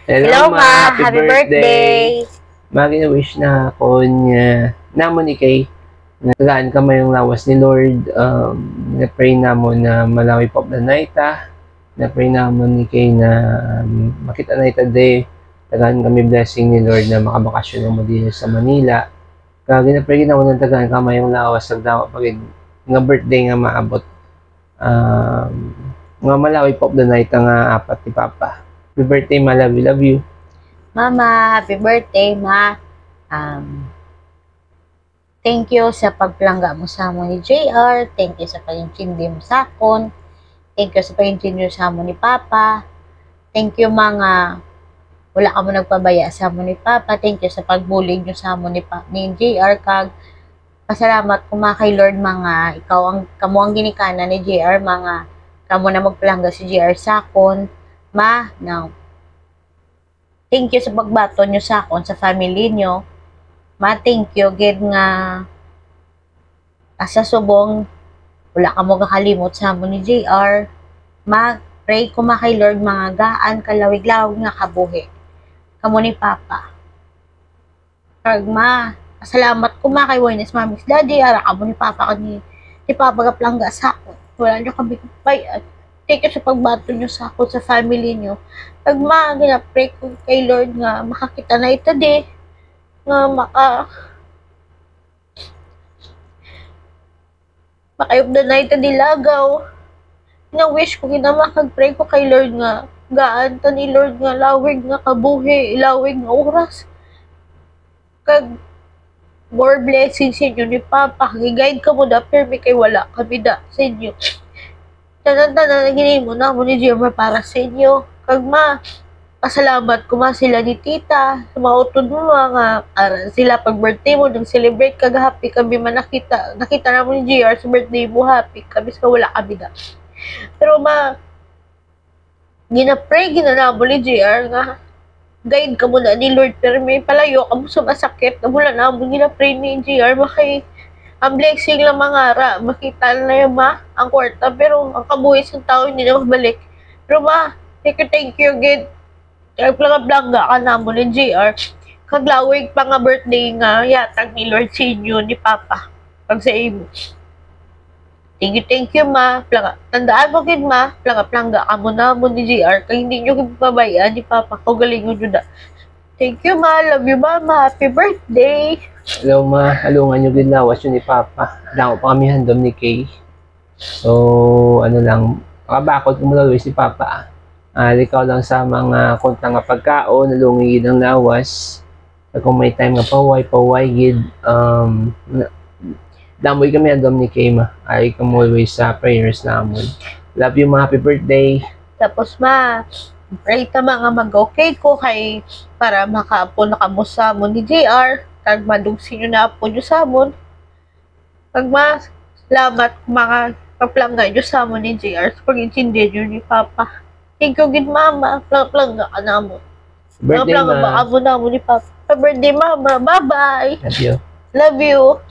Hello, ma. Happy Happy birthday. birthday! Wish na ako niya namo ni kay nagaan ka mayong lawas ni Lord. Na-pray namon na malawi pop na naita. Na-pray namon ni kay na makita na ita day. Tagaan kami blessing ni Lord na makabakasyon mo din sa Manila. Kaya ginapray namon ng tagaan ka mayong lawas sa dawa pagid nga birthday nga maabot. Nga malawi pop na naita nga apat ni Papa. Happy birthday, ma. Love you. Mama, happy birthday, ma. Thank you sa pagplangga mo sa amo ni JR. Thank you sa pag-intindi mo sa akon. Thank you sa pag-intindi mo sa amo ni Papa. Thank you, mga wala ka mo nagpabaya sa amo ni Papa. Thank you sa pagbulig nyo sa amo ni JR. Kag pasalamat ko mga kay Lord, mga kamo ang ginikana ni JR, mga kamo na magplangga si JR sa akon. Ma, now, thank you sa pagbato nyo sa akon, sa family nyo. Ma, thank you, gid nga asa subong, wala ka mo kakalimot sa mo ni JR. Ma, pray ko kay Lord, mga gaan, kalawig-lawig nga kabuhi. Kamo ni Papa. Kag ma, salamat ko kay Waynes Mami's Daddy, ara kamo ni Papa ni Papa gaplangga sa akon. Wala nyo kami kapayan. Thank you sa pagbato nyo sa ako, sa family nyo. Pag ginapray ko kay Lord nga makakita na ito di, nga makayubda na ito di lagaw. Na-wish ko, makag-pray ko kay Lord nga, gaan ta ni Lord nga, lawig nga kabuhi, lawig nga oras. Kag, more blessings sa inyo ni Papa. Giguide ka mo na, pero kay wala kami da sa inyo. Tanan-tanan na mo na mo ni Jerma para sa inyo. Kag pasalamat ko sila ni tita, sa mga utod mo nga, sila pag birthday mo, nang celebrate kag happy kami man nakita na mo ni JR sa birthday mo, happy kami sa wala kami na. Pero ginapray ginanamo ni JR nga, guide ka mo na ni Lord, pero may palayo ka mo sa masakit, na mula na mo ginapray ni JR, makay ang blessing lang mangara, makita na yung ang kwarta, pero ang kabuhis ng tao hindi na mabalik. Pero thank you, good. Planga ka na mo ni JR. Kaglawig pa nga birthday nga, yatag ni Lord sa inyo, ni Papa. Pag sa imo. Thank you, ma. Tandaan mo, kid, ma. Planga ka mo na mo ni JR. Kaya hindi nyo kipabayaan ni Papa. Kung galing nyo na. Thank you, ma. Love you, mama. Happy birthday. Hello, ma. Halungan nyo ginawas yun ni Papa. Dako pa kami handom ni Kay. So, makabakot ko mula si Papa. Likaw lang sa mga konta nga pagkaon, nalungigid ang lawas. Kung may time nga paway gid. Damoy kami handom ni Kay, ma. Ay kamo always sa prayers namon. Love you, ma. Happy birthday. Tapos, pray ta mga mag-okay ko kay para makaapon na kamo sa mo ni JR. Kag madugsin nyo na po nyo sa amon. Pag salamat mga kaplangga nyo sa amon ni JR sa pag-intindi nyo ni Papa. Thank you, good mama. Plangga ka na mo. Birthday, ma. Plangga ba ka mo na mo ni Papa. Happy birthday, mama. Bye-bye. Love you. Love you.